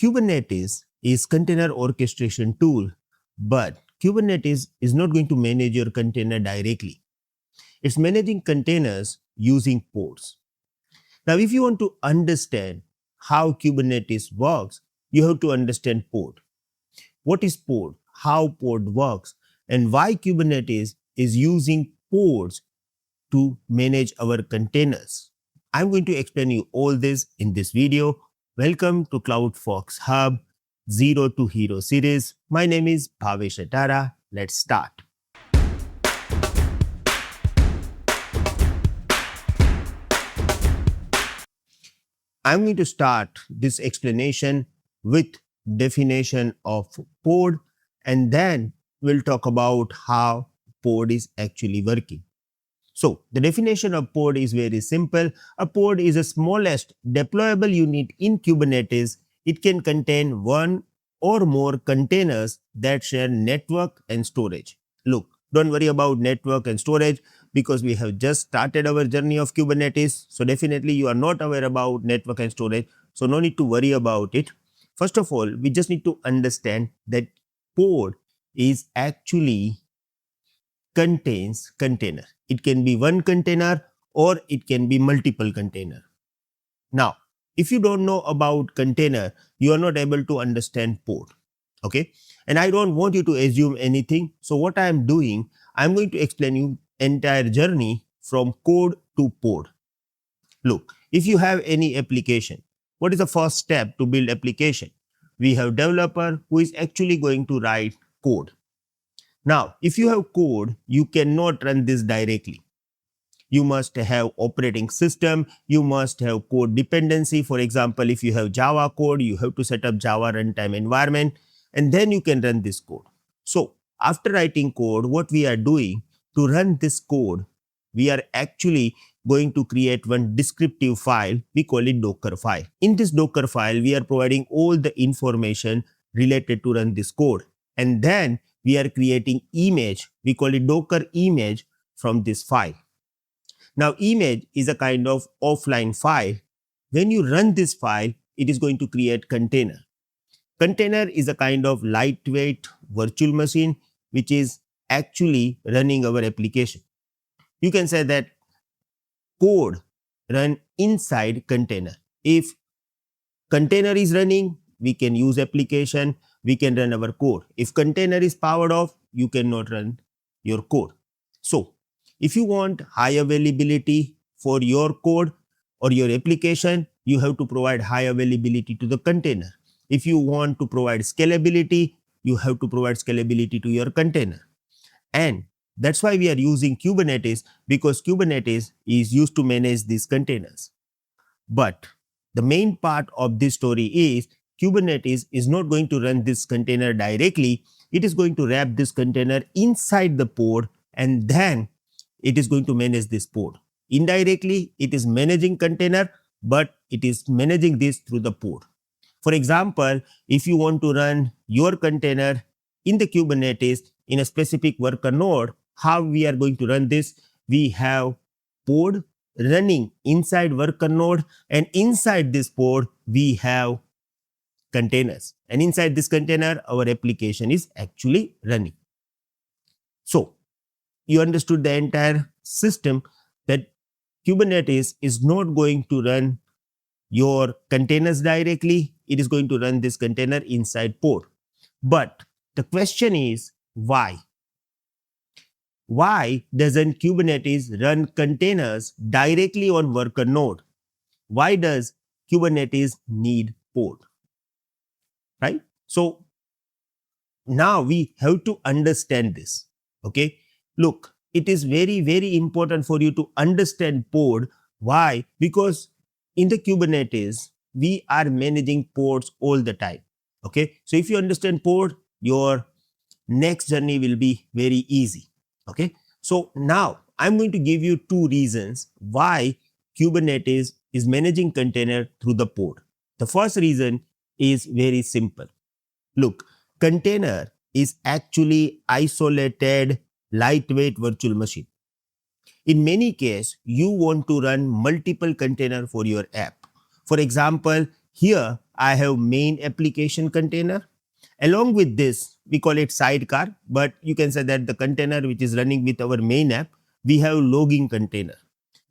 Kubernetes is container orchestration tool, but Kubernetes is not going to manage your container directly. It's managing containers using pods. Now, if you want to understand how Kubernetes works, you have to understand pod. What is pod? How pod works? And why Kubernetes is using pods to manage our containers. I'm going to explain you all this in this video. Welcome to CloudFox Hub Zero to Hero series. My name is Bhavesh Atara. Let's start. I'm going to start this explanation with definition of pod, and then we'll talk about how pod is actually working. So the definition of pod is very simple. A pod is the smallest deployable unit in Kubernetes. It can contain one or more containers that share network and storage. Look, don't worry about network and storage because we have just started our journey of Kubernetes. So definitely you are not aware about network and storage. So no need to worry about it. First of all, we just need to understand that pod is actually contains container. It can be one container or it can be multiple container. Now, if you don't know about container, you are not able to understand pod. Okay. And I don't want you to assume anything. So what I am doing, I'm going to explain you entire journey from code to pod. Look, if you have any application, what is the first step to build application? We have developer who is actually going to write code. Now, if you have code, you cannot run this directly. You must have operating system. You must have code dependency. For example, if you have Java code, you have to set up Java runtime environment, and then you can run this code. So after writing code, what we are doing to run this code, we are actually going to create one descriptive file. We call it Docker file. In this Docker file, we are providing all the information related to run this code. And then we are creating image. We call it Docker image from this file. Now, image is a kind of offline file. When you run this file, it is going to create container. Container is a kind of lightweight virtual machine which is actually running our application. You can say that code run inside container. If container is running, we can use application, we can run our code. If container is powered off, you cannot run your code. So if you want high availability for your code or your application, you have to provide high availability to the container. If you want to provide scalability, you have to provide scalability to your container. And that's why we are using Kubernetes, because Kubernetes is used to manage these containers. But the main part of this story is Kubernetes is not going to run this container directly. It is going to wrap this container inside the pod, and then it is going to manage this pod. Indirectly, it is managing container, but it is managing this through the pod. For example, if you want to run your container in the Kubernetes in a specific worker node, how we are going to run this? We have pod running inside worker node, and inside this pod, we have containers. And inside this container, our application is actually running. So you understood the entire system, that Kubernetes is not going to run your containers directly. It is going to run this container inside pod. But the question is, why? Why doesn't Kubernetes run containers directly on worker node? Why does Kubernetes need pod? Right? So now we have to understand this. Okay. Look, it is very, very important for you to understand pod. Why? Because in the Kubernetes, we are managing pods all the time. Okay. So if you understand pod, your next journey will be very easy. Okay. So now I'm going to give you two reasons why Kubernetes is managing container through the pod. The first reason is very simple. Look, container is actually isolated, lightweight virtual machine. In many cases, you want to run multiple containers for your app. For example, here I have main application container. Along with this, we call it sidecar, but you can say that the container which is running with our main app, we have logging container.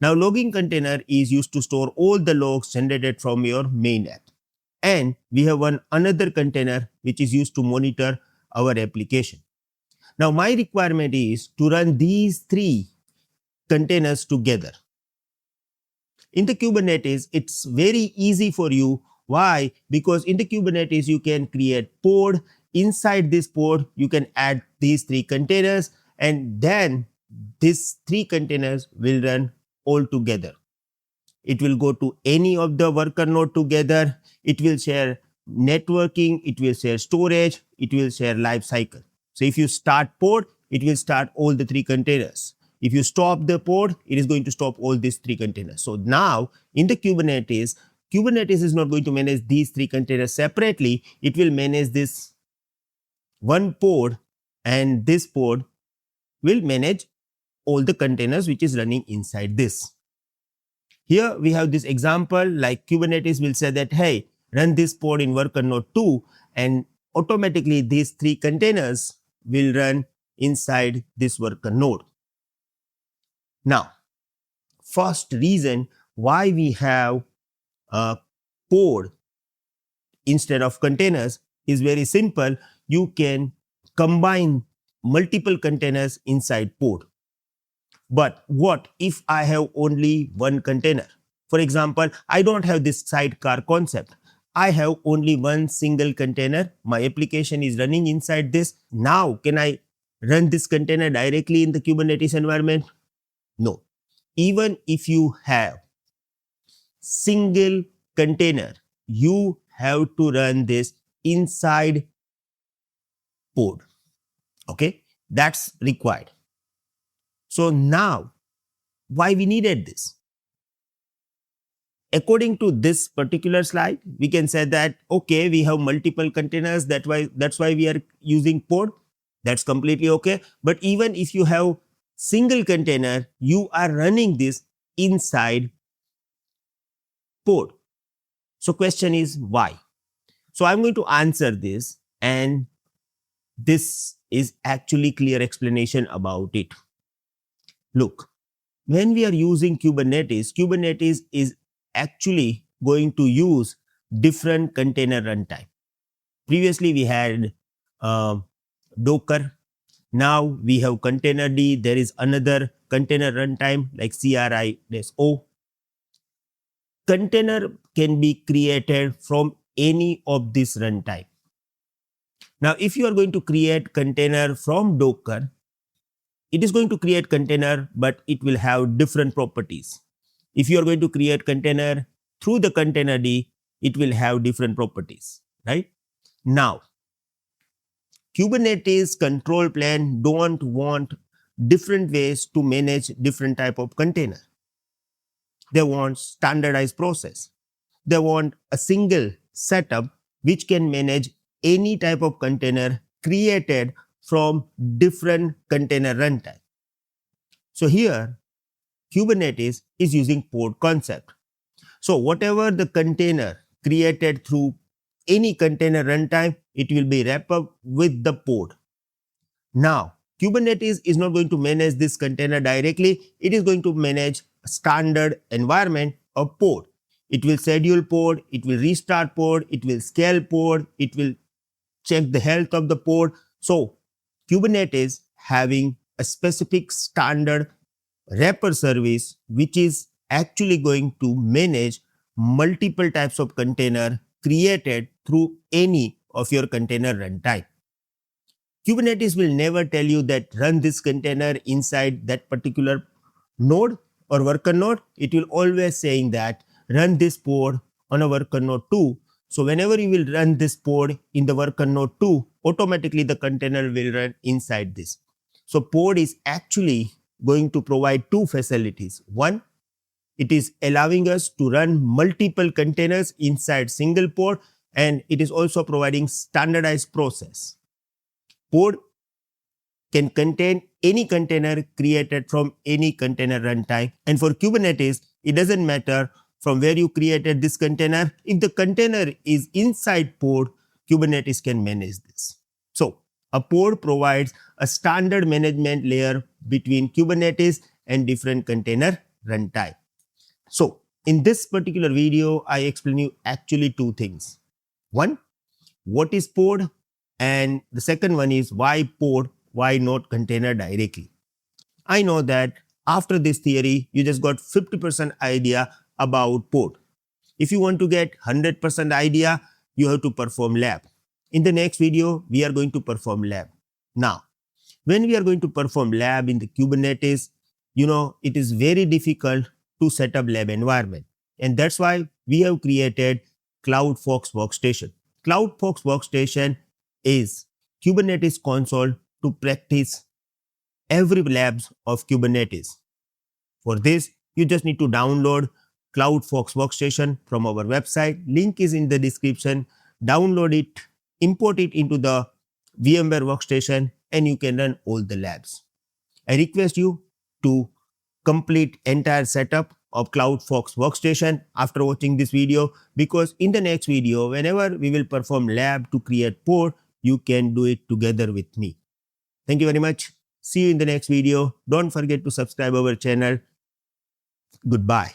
Now, logging container is used to store all the logs generated from your main app. And we have one another container which is used to monitor our application. Now, my requirement is to run these three containers together. In the Kubernetes, it's very easy for you. Why? Because in the Kubernetes, you can create pod. Inside this pod, you can add these three containers, and then these three containers will run all together. It will go to any of the worker node together. It will share networking. It will share storage. It will share life cycle. So if you start pod, it will start all the three containers. If you stop the pod, it is going to stop all these three containers. So now in the Kubernetes, Kubernetes is not going to manage these three containers separately. It will manage this one pod, and this pod will manage all the containers which is running inside this. Here we have this example, like Kubernetes will say that, hey, run this pod in worker node 2, and automatically these three containers will run inside this worker node. Now, first reason why we have a pod instead of containers is very simple. You can combine multiple containers inside pod. But what if I have only one container? For example, I don't have this sidecar concept. I have only one single container. My application is running inside this. Now, can I run this container directly in the Kubernetes environment? No. Even if you have single container, you have to run this inside pod. Okay, that's required. So now, why we needed this? According to this particular slide, we can say that, okay, we have multiple containers, that's why we are using pod. That's completely okay. But even if you have single container, you are running this inside pod. So question is why? So I'm going to answer this, and this is actually clear explanation about it. Look, when we are using Kubernetes, Kubernetes is actually going to use different container runtime. Previously, we had Docker. Now we have containerd. There is another container runtime like CRI-O. Container can be created from any of this runtime. Now, if you are going to create container from Docker, it is going to create container, but it will have different properties. If you are going to create container through the containerd, it will have different properties, right? Now, Kubernetes control plane don't want different ways to manage different type of container. They want standardized process. They want a single setup which can manage any type of container created from different container runtime. So here, Kubernetes is using pod concept. So whatever the container created through any container runtime, it will be wrapped up with the pod. Now, Kubernetes is not going to manage this container directly. It is going to manage a standard environment of pod. It will schedule pod, it will restart pod, it will scale pod, it will check the health of the pod. So, Kubernetes having a specific standard wrapper service which is actually going to manage multiple types of container created through any of your container runtime. Kubernetes will never tell you that run this container inside that particular node or worker node. It will always saying that run this pod on a worker node 2. So whenever you will run this pod in the worker node 2, automatically the container will run inside this. So pod is actually going to provide two facilities. One, it is allowing us to run multiple containers inside single pod, and it is also providing standardized process. Pod can contain any container created from any container runtime. And for Kubernetes, it doesn't matter from where you created this container. If the container is inside pod, Kubernetes can manage this. So a pod provides a standard management layer between Kubernetes and different container runtime. So in this particular video, I explain you actually two things. One, what is pod? And the second one is why pod, why not container directly? I know that after this theory, you just got 50% idea about pod. If you want to get 100% idea, you have to perform lab. In the next video, we are going to perform lab. Now, when we are going to perform lab in the Kubernetes, it is very difficult to set up lab environment. And that's why we have created CloudFox Workstation. CloudFox Workstation is Kubernetes console to practice every labs of Kubernetes. For this, you just need to download CloudFox Workstation from our website. Link is in the description. Download it, import it into the VMware Workstation, and you can run all the labs. I request you to complete entire setup of CloudFox Workstation after watching this video, because in the next video, whenever we will perform lab to create pod, you can do it together with me. Thank you very much. See you in the next video. Don't forget to subscribe our channel. Goodbye.